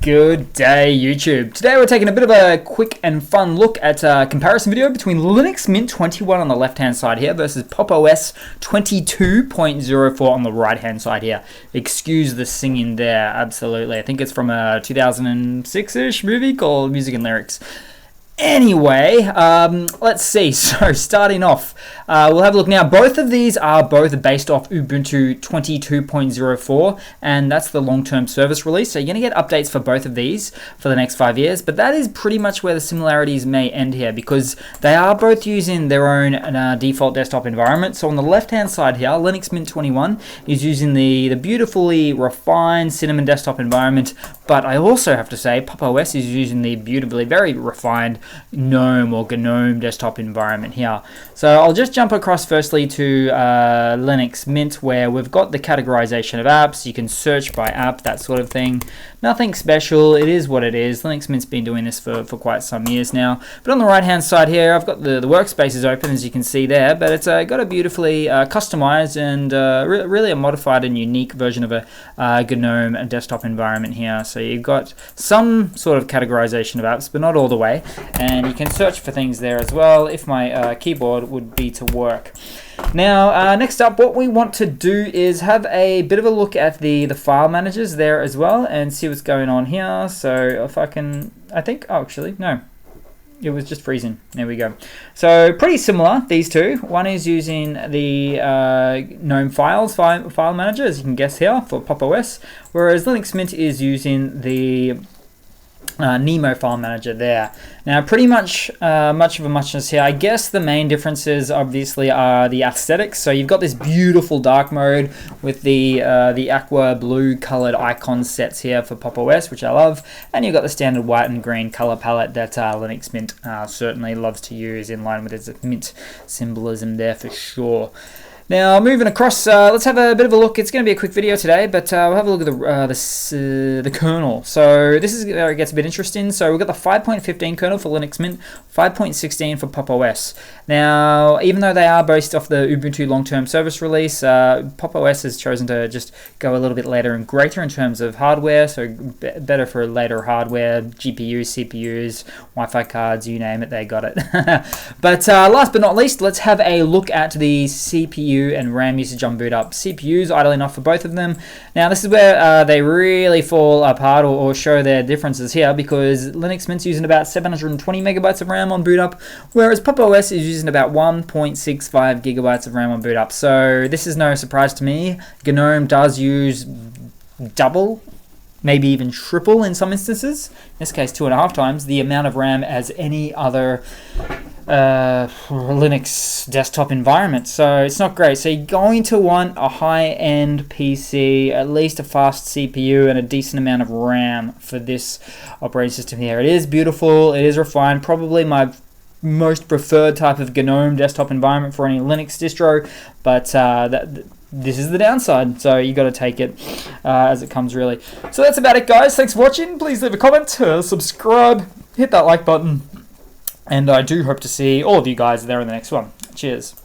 Good day, YouTube. Today we're taking a bit of a quick and fun look at a comparison video between Linux Mint 21 on the left-hand side here versus Pop! OS 22.04 on the right-hand side here. Excuse the singing there, absolutely. I think it's from a 2006-ish movie called Music and Lyrics. Anyway, let's see. So starting off, we'll have a look now. Both of these are both based off Ubuntu 22.04, and that's the long-term service release. So you're going to get updates for both of these for the next 5 years, but that is pretty much where the similarities may end here, because they are both using their own default desktop environment. So on the left-hand side here, Linux Mint 21 is using the beautifully refined Cinnamon desktop environment, but I also have to say Pop! OS is using the beautifully very refined GNOME or GNOME desktop environment here. So I'll just jump across firstly to Linux Mint, where we've got the categorization of apps. You can search by app, that sort of thing. Nothing special, it is what it is. Linux Mint's been doing this for quite some years now. But on the right hand side here, I've got the workspaces open, as you can see there, but it's got a beautifully customized and really a modified and unique version of a GNOME desktop environment here. So you've got some sort of categorization of apps, but not all the way. And you can search for things there as well if my keyboard would be to work. Now, next up, what we want to do is have a bit of a look at the file managers there as well and see what's going on here. So if I can, actually, no. It was just freezing. There we go. So pretty similar, these two. One is using the GNOME file manager, as you can guess here, for Pop! OS, whereas Linux Mint is using the Nemo file manager there. Now, pretty much much of a muchness here. I guess the main differences obviously are the aesthetics. So you've got this beautiful dark mode with the aqua blue colored icon sets here for Pop! OS, which I love, and you've got the standard white and green color palette that Linux Mint certainly loves to use, in line with its Mint symbolism there for sure. Now, moving across, let's have a bit of a look. It's going to be a quick video today, but we'll have a look at the kernel. So this is where it gets a bit interesting. So we've got the 5.15 kernel for Linux Mint, 5.16 for Pop! OS. Now, even though they are based off the Ubuntu long-term service release, Pop! OS has chosen to just go a little bit later and greater in terms of hardware, so better for later hardware, GPUs, CPUs, Wi-Fi cards, you name it, they got it. But last but not least, let's have a look at the CPU and RAM usage on boot up. CPUs idle enough for both of them. Now this is where they really fall apart or show their differences here, because Linux Mint's using about 720 megabytes of RAM on boot up, whereas Pop! OS is using about 1.65 gigabytes of RAM on boot up. So this is no surprise to me. GNOME does use double, maybe even triple in some instances, in this case 2.5 times the amount of RAM as any other Linux desktop environment. So it's not great. So you're going to want a high-end PC, at least a fast CPU, and a decent amount of RAM for this operating system here. It is beautiful, it is refined, probably my most preferred type of GNOME desktop environment for any Linux distro, but this is the downside, so you got to take it as it comes, really. So that's about it, guys. Thanks for watching. Please leave a comment, subscribe, hit that like button, and I do hope to see all of you guys there in the next one. Cheers.